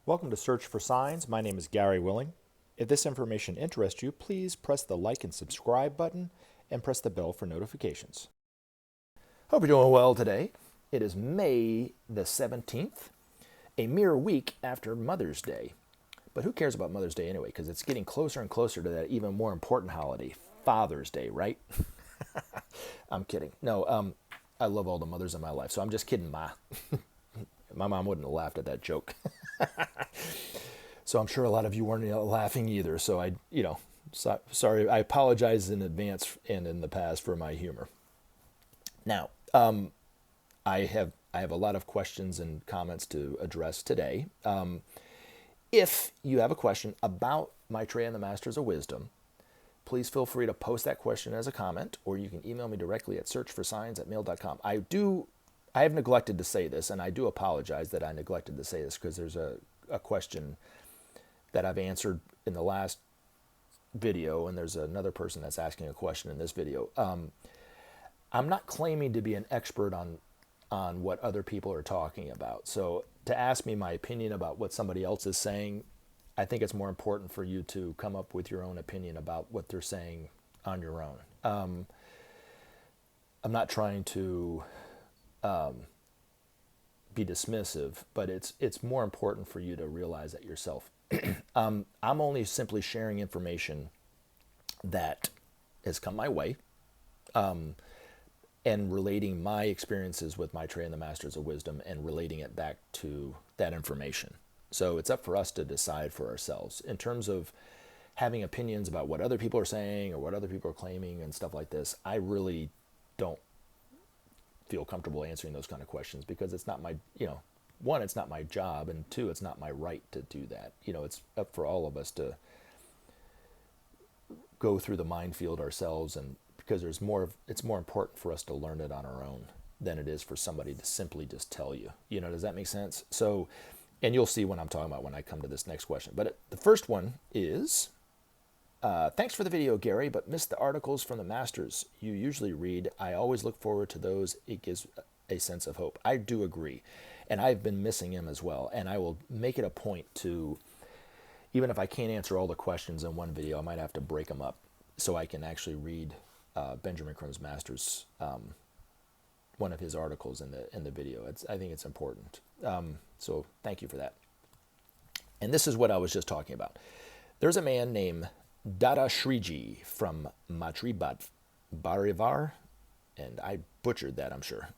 Welcome to Search for Signs. My name is Gary Willing. If this information interests you, please press the like and subscribe button and press the bell for notifications. Hope you're doing well today. It is May the 17th, a mere week after Mother's Day. But who cares about Mother's Day anyway? Because it's getting closer and closer to that even more important holiday, Father's Day, right? I'm kidding. No, I love all the mothers in my life, so I'm just kidding, Ma. My mom wouldn't have laughed at that joke. So I'm sure a lot of you weren't laughing either. So sorry. I apologize in advance and in the past for my humor. Now, I have a lot of questions and comments to address today. If you have a question about Maitreya and the Masters of Wisdom, please feel free to post that question as a comment, or you can email me directly at searchforsigns@mail.com. I have neglected to say this, and I do apologize that I neglected to say this because there's a question that I've answered in the last video, and there's another person that's asking a question in this video. I'm not claiming to be an expert on what other people are talking about. So to ask me my opinion about what somebody else is saying, I think it's more important for you to come up with your own opinion about what they're saying on your own. I'm not trying to be dismissive, but it's more important for you to realize that yourself. I'm only simply sharing information that has come my way, and relating my experiences with Maitreya and the Masters of Wisdom and relating it back to that information. So it's up for us to decide for ourselves. In terms of having opinions about what other people are saying or what other people are claiming and stuff like this, I really don't feel comfortable answering those kind of questions because it's not my, one, it's not my job, and two, it's not my right to do that. It's up for all of us to go through the minefield ourselves, and because it's more important for us to learn it on our own than it is for somebody to simply just tell you. Does that make sense? So, and you'll see what I'm talking about when I come to this next question. But the first one is, thanks for the video, Gary, but missed the articles from the Masters you usually read. I always look forward to those. It gives a sense of hope. I do agree. And I've been missing him as well. And I will make it a point to, even if I can't answer all the questions in one video, I might have to break them up so I can actually read Benjamin Creme's Masters, one of his articles in the video. I think it's important. So thank you for that. And this is what I was just talking about. There's a man named Dada Shriji from Barivar, and I butchered that, I'm sure.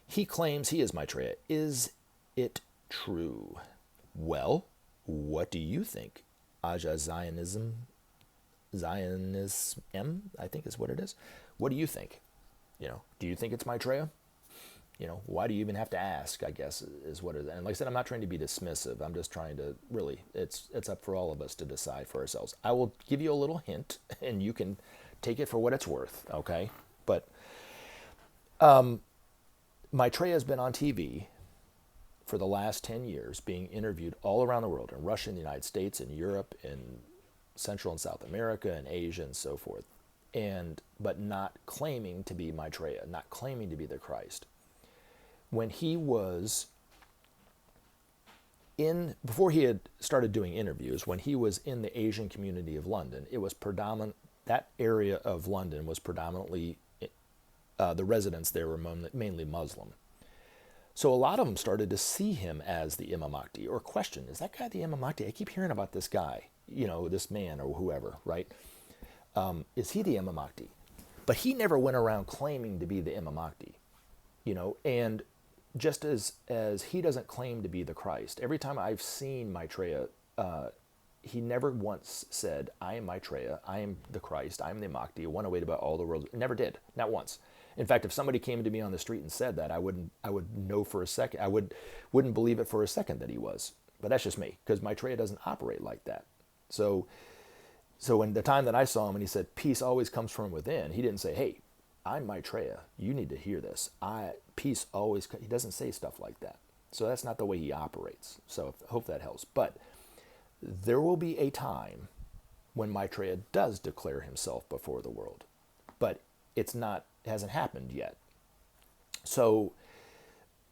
He claims he is Maitreya. Is it true? Well, what do you think? Aja Zionism, I think is what it is. What do you think? Do you think it's Maitreya? Why do you even have to ask, I guess, is what it is. And like I said, I'm not trying to be dismissive. I'm just trying to really, it's up for all of us to decide for ourselves. I will give you a little hint, and you can take it for what it's worth, okay? But Maitreya has been on TV for the last 10 years, being interviewed all around the world, in Russia, in the United States, in Europe, in Central and South America, and Asia, and so forth. But not claiming to be Maitreya, not claiming to be the Christ. When he was before he had started doing interviews, when he was in the Asian community of London, it was that area of London was predominantly, the residents there were mainly Muslim. So a lot of them started to see him as the Imam Mahdi, or question, is that guy the Imam Mahdi? I keep hearing about this guy, this man or whoever, right? Is he the Imam Mahdi? But he never went around claiming to be the Imam Mahdi, and just as he doesn't claim to be the Christ, every time I've seen Maitreya, he never once said, I am Maitreya, I am the Christ, I am the Mahdi, one away about all the world. Never did, not once. In fact, if somebody came to me on the street and said that, I would know for a second, I wouldn't believe it for a second that he was. But that's just me, because Maitreya doesn't operate like that. So in the time that I saw him and he said, peace always comes from within, he didn't say, hey, I'm Maitreya, you need to hear this. Peace always, he doesn't say stuff like that. So that's not the way he operates. So I hope that helps. But there will be a time when Maitreya does declare himself before the world. But it hasn't happened yet. So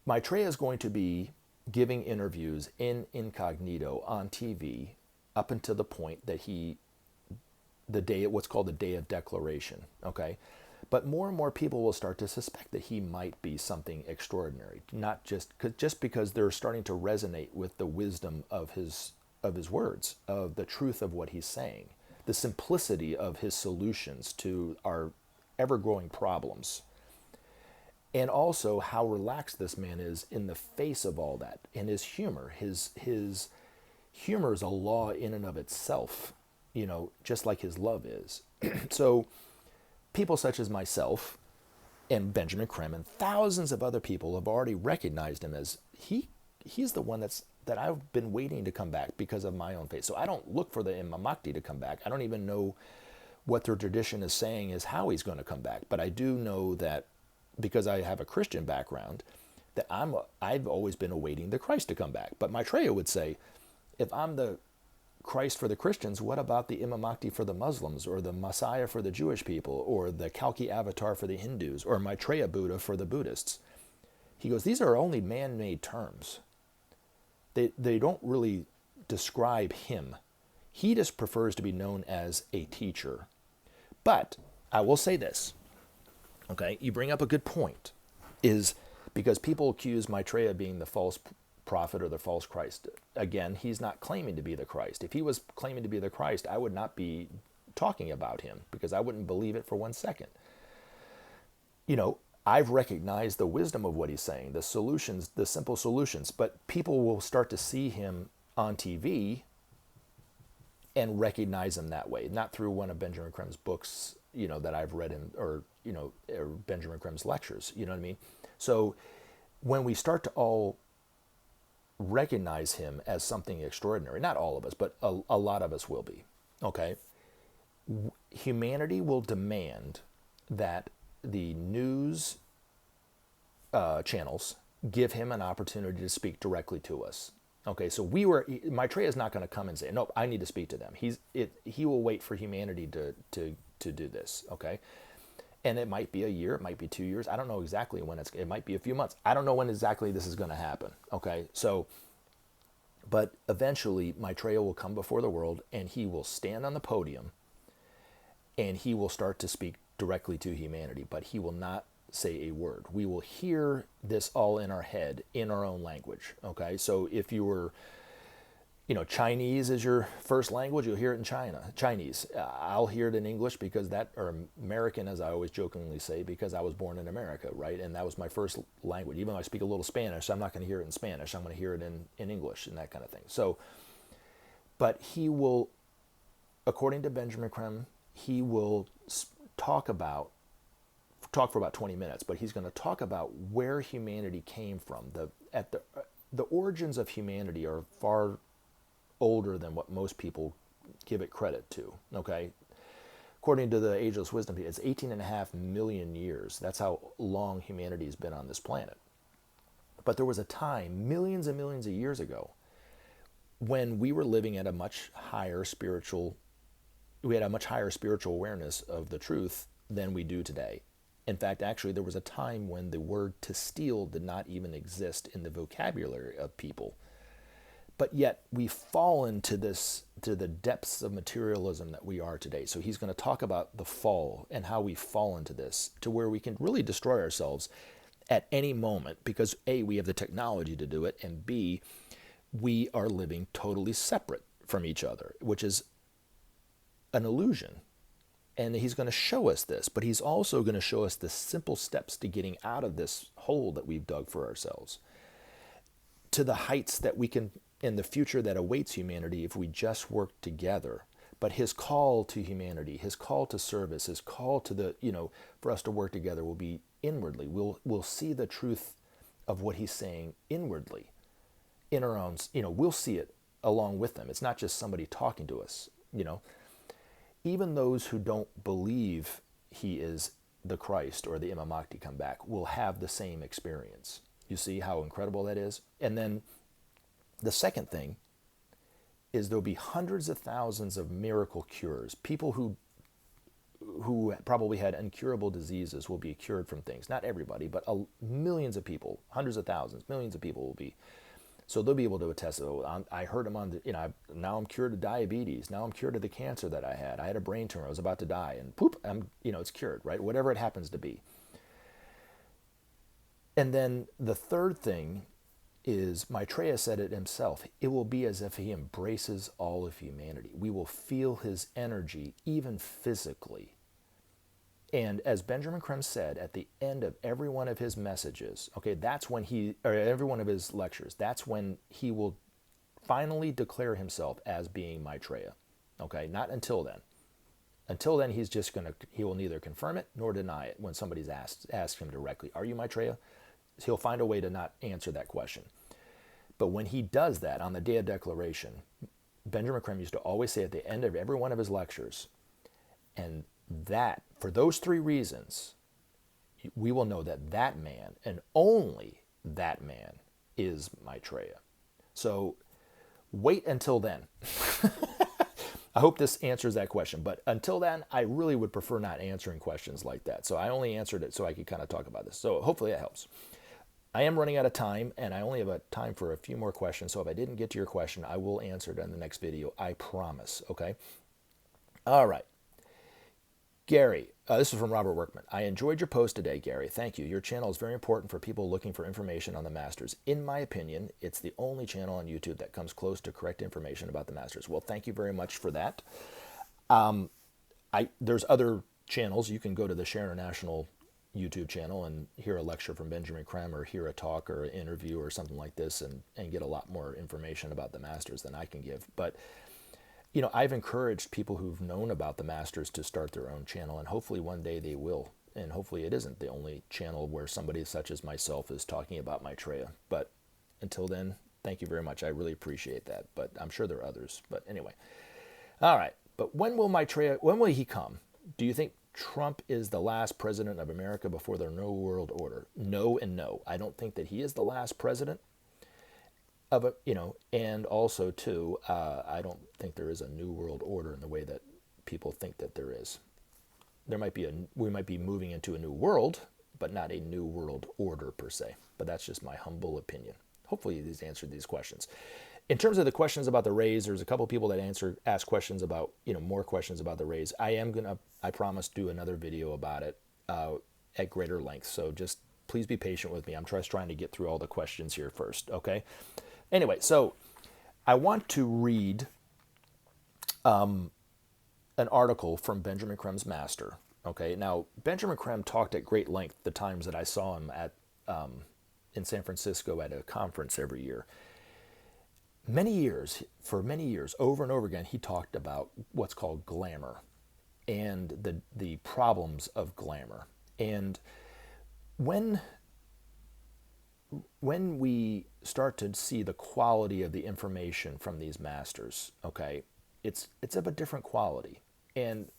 Maitreya is going to be giving interviews in incognito on TV up until the point that what's called the day of declaration, okay? But more and more people will start to suspect that he might be something extraordinary, not just because they're starting to resonate with the wisdom of his words, of the truth of what he's saying, the simplicity of his solutions to our ever-growing problems, and also how relaxed this man is in the face of all that, and his humor. His humor is a law in and of itself, just like his love is. So people such as myself and Benjamin Creme and thousands of other people have already recognized him as he's the one that I've been waiting to come back because of my own faith. So I don't look for the Imam Mahdi to come back. I don't even know what their tradition is saying is how he's going to come back. But I do know that because I have a Christian background, that I've always been awaiting the Christ to come back. But Maitreya would say, if I'm the Christ for the Christians, what about the Imam Mahdi for the Muslims, or the Messiah for the Jewish people, or the Kalki Avatar for the Hindus, or Maitreya Buddha for the Buddhists? He goes, these are only man-made terms. They don't really describe him. He just prefers to be known as a teacher. But I will say this, okay? You bring up a good point, is because people accuse Maitreya of being the false prophet or the false Christ. Again, he's not claiming to be the Christ. If he was claiming to be the Christ, I would not be talking about him because I wouldn't believe it for 1 second. I've recognized the wisdom of what he's saying, the solutions, the simple solutions, but people will start to see him on TV and recognize him that way, not through one of Benjamin Creme's books, that I've read him, or Benjamin Creme's lectures, you know what I mean? So when we start to all recognize him as something extraordinary, not all of us, but a lot of us will be, okay? Humanity will demand that the news channels give him an opportunity to speak directly to us. Okay, so Maitreya is not going to come and say, nope, I need to speak to them. He will wait for humanity to do this, okay? And it might be a year, it might be 2 years. I don't know exactly when it might be a few months. I don't know when exactly this is going to happen, okay? So, but eventually Maitreya will come before the world and he will stand on the podium and he will start to speak directly to humanity, but he will not say a word. We will hear this all in our head, in our own language, okay? So if you were, Chinese is your first language, you'll hear it in Chinese. I'll hear it in English or American, as I always jokingly say, because I was born in America, right? And that was my first language. Even though I speak a little Spanish, I'm not going to hear it in Spanish. I'm going to hear it in English and that kind of thing. So, but he will, according to Benjamin Creme, he will talk for about 20 minutes, but he's going to talk about where humanity came from. The origins of humanity are far older than what most people give it credit to, okay? According to the Ageless Wisdom, it's 18.5 million years. That's how long humanity has been on this planet. But there was a time, millions and millions of years ago, when we were living at a much higher spiritual awareness of the truth than we do today. In fact, actually, there was a time when the word to steal did not even exist in the vocabulary of people. But yet we've fallen to the depths of materialism that we are today. So he's going to talk about the fall and how we've fallen to this, to where we can really destroy ourselves at any moment because A, we have the technology to do it, and B, we are living totally separate from each other, which is an illusion. And he's going to show us this, but he's also going to show us the simple steps to getting out of this hole that we've dug for ourselves, to the heights that we can, in the future that awaits humanity if we just work together. But his call to humanity, his call to service, his call to for us to work together will be inwardly. We'll see the truth of what he's saying inwardly, in our own, we'll see it along with them. It's not just somebody talking to us, Even those who don't believe he is the Christ or the Imam Mahdi come back will have the same experience. You see how incredible that is? And then the second thing is there'll be hundreds of thousands of miracle cures. People who probably had incurable diseases will be cured from things. Not everybody, but millions of people, hundreds of thousands, millions of people will be. So they'll be able to attest, oh, I heard him on the, now I'm cured of diabetes. Now I'm cured of the cancer that I had. I had a brain tumor. I was about to die. And poop, it's cured, right? Whatever it happens to be. And then the third thing is, Maitreya said it himself, it will be as if he embraces all of humanity. We will feel his energy, even physically. And as Benjamin Creme said at the end of every one of his messages, okay, that's when or every one of his lectures, that's when he will finally declare himself as being Maitreya. Okay, not until then. Until then, he will neither confirm it nor deny it when somebody's asked him directly, are you Maitreya? He'll find a way to not answer that question. But when he does that on the day of declaration, Benjamin Creme used to always say at the end of every one of his lectures, and that, for those three reasons, we will know that that man, and only that man, is Maitreya. So wait until then. I hope this answers that question. But until then, I really would prefer not answering questions like that. So I only answered it so I could kind of talk about this. So hopefully that helps. I am running out of time, and I only have time for a few more questions. So if I didn't get to your question, I will answer it in the next video. I promise. Okay? All right. Gary, this is from Robert Workman. I enjoyed your post today, Gary. Thank you. Your channel is very important for people looking for information on the Masters. In my opinion, it's the only channel on YouTube that comes close to correct information about the Masters. Well, thank you very much for that. There's other channels. You can go to the Share International YouTube channel and hear a lecture from Benjamin Creme, or hear a talk or an interview or something like this, and get a lot more information about the Masters than I can give. But I've encouraged people who've known about the Masters to start their own channel, and hopefully one day they will. And hopefully it isn't the only channel where somebody such as myself is talking about Maitreya. But until then, thank you very much. I really appreciate that. But I'm sure there are others. But anyway. All right. But when will he come? Do you think Trump is the last president of America before the New World Order? No and no. I don't think that he is the last president. And also too, I don't think there is a new world order in the way that people think that there is. We might be moving into a new world, but not a new world order per se. But that's just my humble opinion. Hopefully these answered these questions. In terms of the questions about the rays, there's a couple people that ask questions about, more questions about the rays. I promise, do another video about it at greater length. So just please be patient with me. I'm just trying to get through all the questions here first, okay? Anyway, so I want to read an article from Benjamin Creme's master. Okay, now Benjamin Creme talked at great length the times that I saw him at in San Francisco at a conference every year. For many years, over and over again, he talked about what's called glamour and the problems of glamour. And when we start to see the quality of the information from these masters, okay, it's of a different quality. And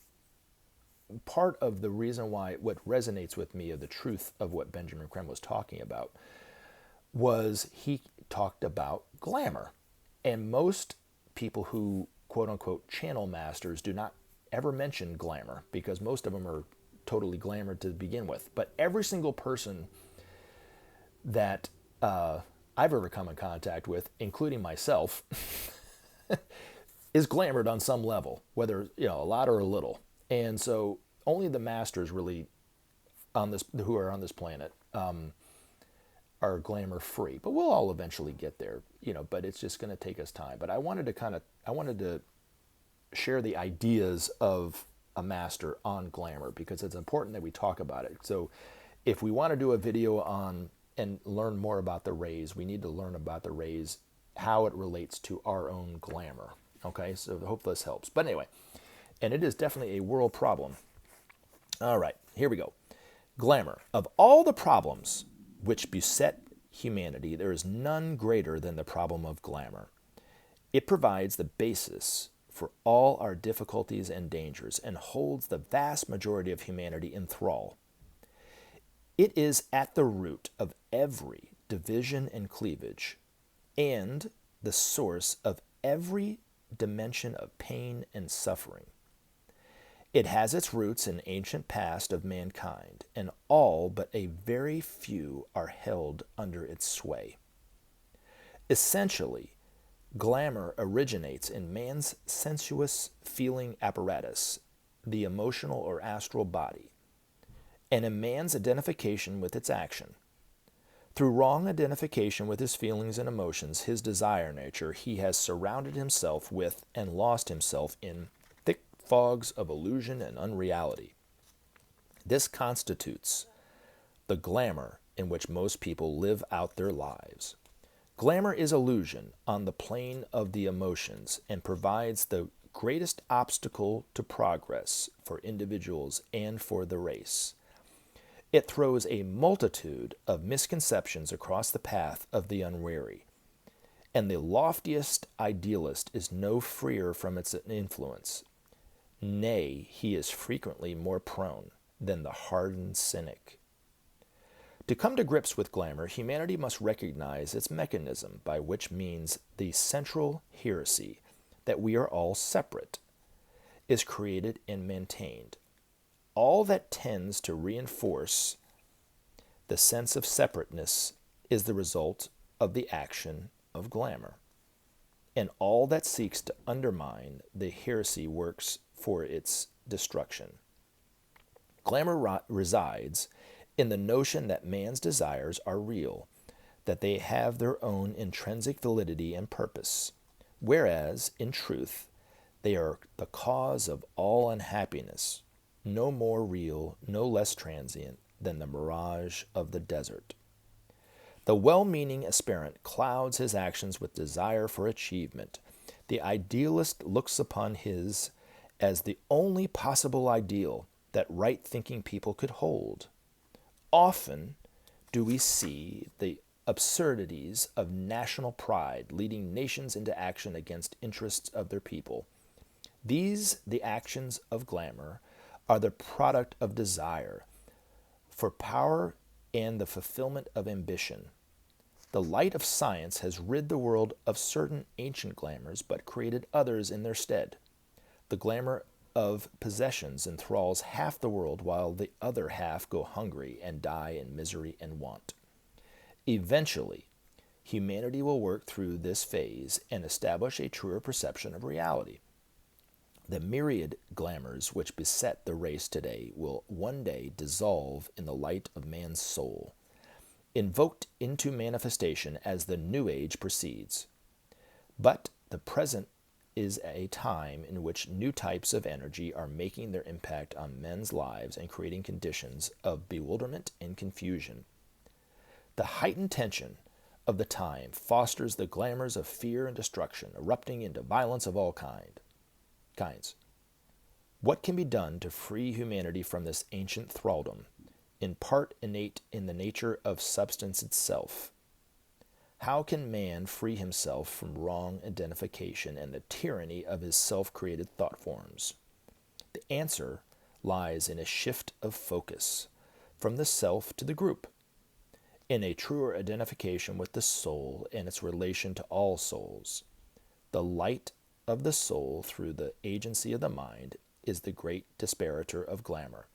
part of the reason why, what resonates with me of the truth of what Benjamin Creme was talking about, was he talked about glamour. And most people who, quote unquote, channel masters do not ever mention glamour, because most of them are totally glamour to begin with. But every single person that I've ever come in contact with, including myself, is glamored on some level, whether a lot or a little. And so only the masters really who are on this planet are glamour free. But we'll all eventually get there, but it's just going to take us time. But I wanted to share the ideas of a master on glamour, because it's important that we talk about it. So if we want to do a video on and learn more about the rays, we need to learn about the rays, how it relates to our own glamour. Okay, so I hope this helps. But anyway, and it is definitely a world problem. All right, here we go. Glamour. Of all the problems which beset humanity, there is none greater than the problem of glamour. It provides the basis for all our difficulties and dangers, and holds the vast majority of humanity in thrall. It is at the root of every division and cleavage, and the source of every dimension of pain and suffering. It has its roots in ancient past of mankind, and all but a very few are held under its sway. Essentially, glamour originates in man's sensuous feeling apparatus, the emotional or astral body, and in man's identification with its action. Through wrong identification with his feelings and emotions, his desire nature, he has surrounded himself with and lost himself in thick fogs of illusion and unreality. This constitutes the glamour in which most people live out their lives. Glamour is illusion on the plane of the emotions and provides the greatest obstacle to progress for individuals and for the race. It throws a multitude of misconceptions across the path of the unwary, and the loftiest idealist is no freer from its influence. Nay, he is frequently more prone than the hardened cynic. To come to grips with glamour, humanity must recognize its mechanism, by which means the central heresy that we are all separate is created and maintained. All that tends to reinforce the sense of separateness is the result of the action of glamour, and all that seeks to undermine the heresy works for its destruction. Glamour resides in the notion that man's desires are real, that they have their own intrinsic validity and purpose, whereas, in truth, they are the cause of all unhappiness, no more real, no less transient than the mirage of the desert. The well-meaning aspirant clouds his actions with desire for achievement. The idealist looks upon his as the only possible ideal that right-thinking people could hold. Often do we see the absurdities of national pride leading nations into action against interests of their people. These, the actions of glamour, are the product of desire for power and the fulfillment of ambition. The light of science has rid the world of certain ancient glamours, but created others in their stead. The glamour of possessions enthralls half the world, while the other half go hungry and die in misery and want. Eventually, humanity will work through this phase and establish a truer perception of reality. The myriad glamours which beset the race today will one day dissolve in the light of man's soul, invoked into manifestation as the new age proceeds. But the present is a time in which new types of energy are making their impact on men's lives and creating conditions of bewilderment and confusion. The heightened tension of the time fosters the glamours of fear and destruction, erupting into violence of all kinds. What can be done to free humanity from this ancient thraldom, in part innate in the nature of substance itself? How can man free himself from wrong identification and the tyranny of his self-created thought forms? The answer lies in a shift of focus from the self to the group, in a truer identification with the soul and its relation to all souls. The light of the soul through the agency of the mind is the great disparator of glamour.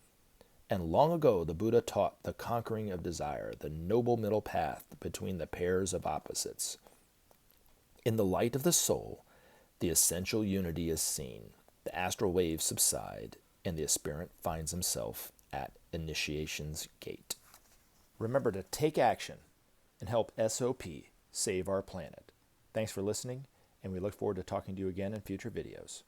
And long ago the Buddha taught the conquering of desire, the noble middle path between the pairs of opposites. In the light of the soul, the essential unity is seen, the astral waves subside, and the aspirant finds himself at initiation's gate. Remember to take action and help SOP save our planet. Thanks for listening, and we look forward to talking to you again in future videos.